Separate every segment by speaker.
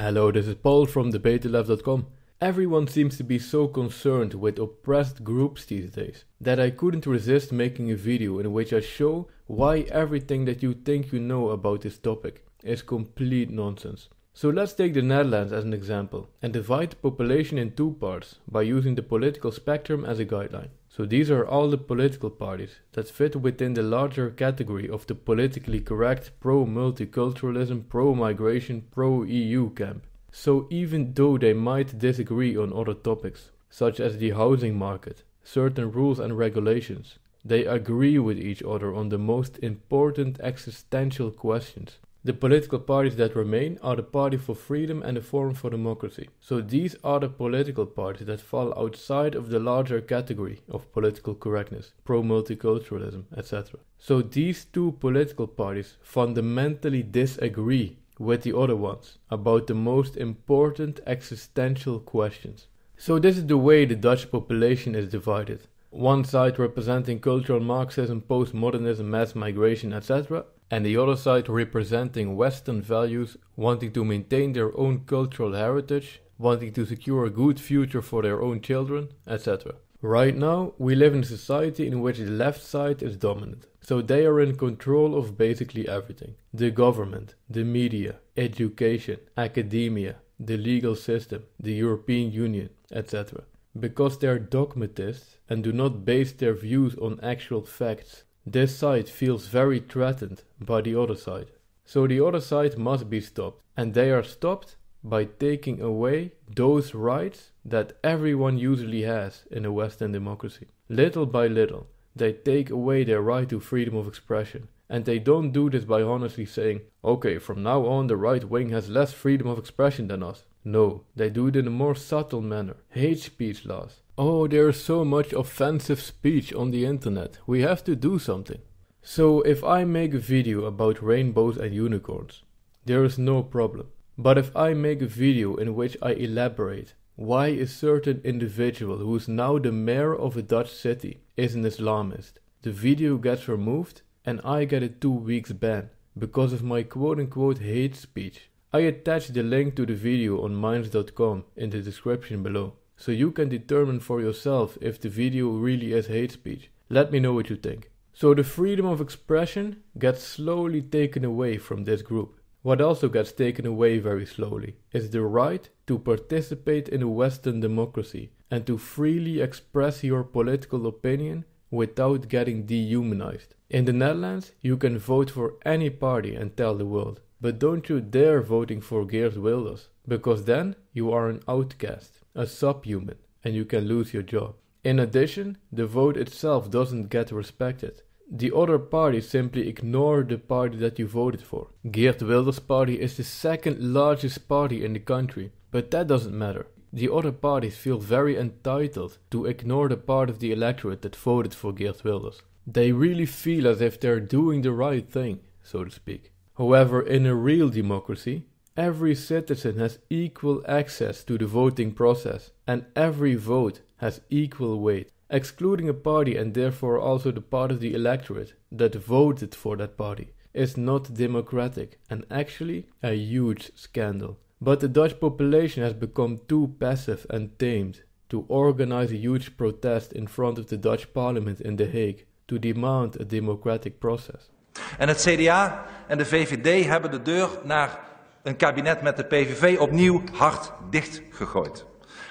Speaker 1: Hello, this is Paul from debateleft.com. Everyone seems to be so concerned with oppressed groups these days that I couldn't resist making a video in which I show why everything that you think you know about this topic is complete nonsense. So let's take the Netherlands as an example and divide the population in two parts by using the political spectrum as a guideline. So these are all the political parties that fit within the larger category of the politically correct pro-multiculturalism, pro-migration, pro-EU camp. So even though they might disagree on other topics, such as the housing market, certain rules and regulations, they agree with each other on the most important existential questions. The political parties that remain are the Party for Freedom and the Forum for Democracy. So these are the political parties that fall outside of the larger category of political correctness, pro-multiculturalism, etc. So these two political parties fundamentally disagree with the other ones about the most important existential questions. So this is the way the Dutch population is divided. One side representing cultural Marxism, postmodernism, mass migration, etc. and the other side representing Western values, wanting to maintain their own cultural heritage, wanting to secure a good future for their own children, etc. Right now, we live in a society in which the left side is dominant. So they are in control of basically everything. The government, the media, education, academia, the legal system, the European Union, etc. Because they are dogmatists and do not base their views on actual facts. This side feels very threatened by the other side. So the other side must be stopped. And they are stopped by taking away those rights that everyone usually has in a Western democracy. Little by little, they take away their right to freedom of expression. And they don't do this by honestly saying, okay, from now on the right wing has less freedom of expression than us. No, they do it in a more subtle manner. Hate speech laws. Oh, there's so much offensive speech on the internet. We have to do something. So if I make a video about rainbows and unicorns, there is no problem. But if I make a video in which I elaborate why a certain individual who is now the mayor of a Dutch city is an Islamist, the video gets removed and I get a 2 weeks ban because of my quote-unquote hate speech. I attach the link to the video on minds.com in the description below, so you can determine for yourself if the video really is hate speech. Let me know what you think. So the freedom of expression gets slowly taken away from this group. What also gets taken away very slowly is the right to participate in a Western democracy and to freely express your political opinion without getting dehumanized. In the Netherlands, you can vote for any party and tell the world. But don't you dare voting for Geert Wilders, because then you are an outcast, a subhuman, and you can lose your job. In addition, the vote itself doesn't get respected. The other parties simply ignore the party that you voted for. Geert Wilders' party is the second largest party in the country, but that doesn't matter. The other parties feel very entitled to ignore the part of the electorate that voted for Geert Wilders. They really feel as if they're doing the right thing, so to speak. However, in a real democracy, every citizen has equal access to the voting process and every vote has equal weight, excluding a party and therefore also the part of the electorate that voted for that party is not democratic and actually a huge scandal. But the Dutch population has become too passive and tamed to organize a huge protest in front of the Dutch parliament in The Hague to demand a democratic process.
Speaker 2: En het CDA en de VVD hebben de deur naar een kabinet met de PVV opnieuw hard dichtgegooid.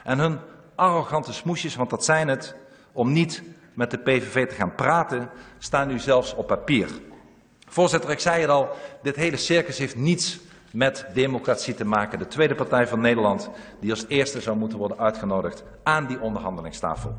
Speaker 2: En hun arrogante smoesjes, want dat zijn het, om niet met de PVV te gaan praten, staan nu zelfs op papier. Voorzitter, ik zei het al, dit hele circus heeft niets met democratie te maken. De tweede partij van Nederland, die als eerste zou moeten worden uitgenodigd aan die onderhandelingstafel.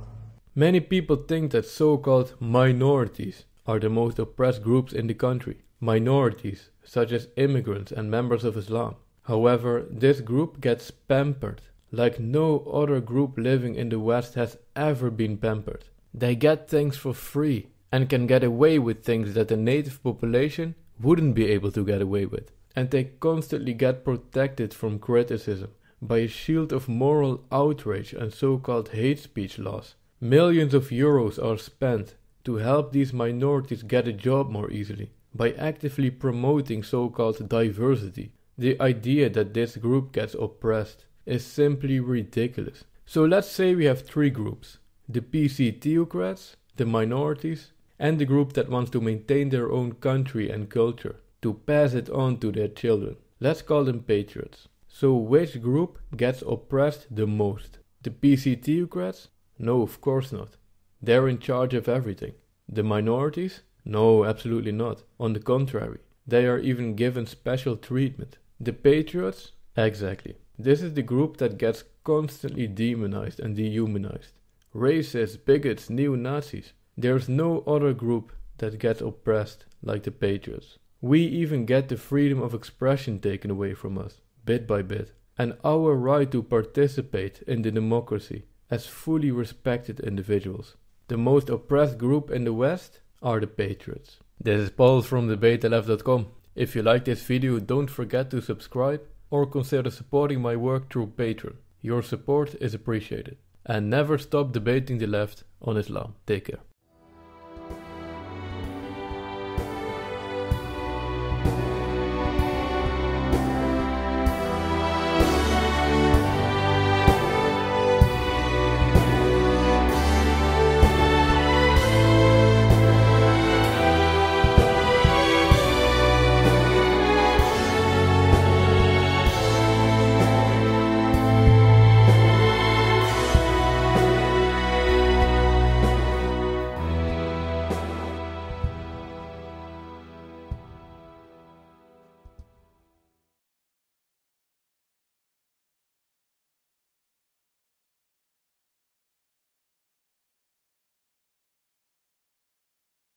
Speaker 1: Many people think that so-called minorities are the most oppressed groups in the country. Minorities, such as immigrants and members of Islam. However, this group gets pampered, like no other group living in the West has ever been pampered. They get things for free and can get away with things that the native population wouldn't be able to get away with. And they constantly get protected from criticism by a shield of moral outrage and so-called hate speech laws. Millions of euros are spent to help these minorities get a job more easily by actively promoting so-called diversity, The idea that this group gets oppressed is simply ridiculous. So let's say we have three groups: the PC theocrats, the minorities, and the group that wants to maintain their own country and culture, to pass it on to their children. Let's call them patriots. So which group gets oppressed the most? The PC theocrats? No, of course not. They're in charge of everything. The minorities? No, absolutely not. On the contrary, they are even given special treatment. The patriots? Exactly. This is the group that gets constantly demonized and dehumanized. Racists, bigots, neo-Nazis. There's no other group that gets oppressed like the patriots. We even get the freedom of expression taken away from us, bit by bit, and our right to participate in the democracy as fully respected individuals. The most oppressed group in the West are the patriots. This is Paul from debateleft.com. If you like this video, don't forget to subscribe or consider supporting my work through Patreon. Your support is appreciated. And never stop debating the left on Islam. Take care.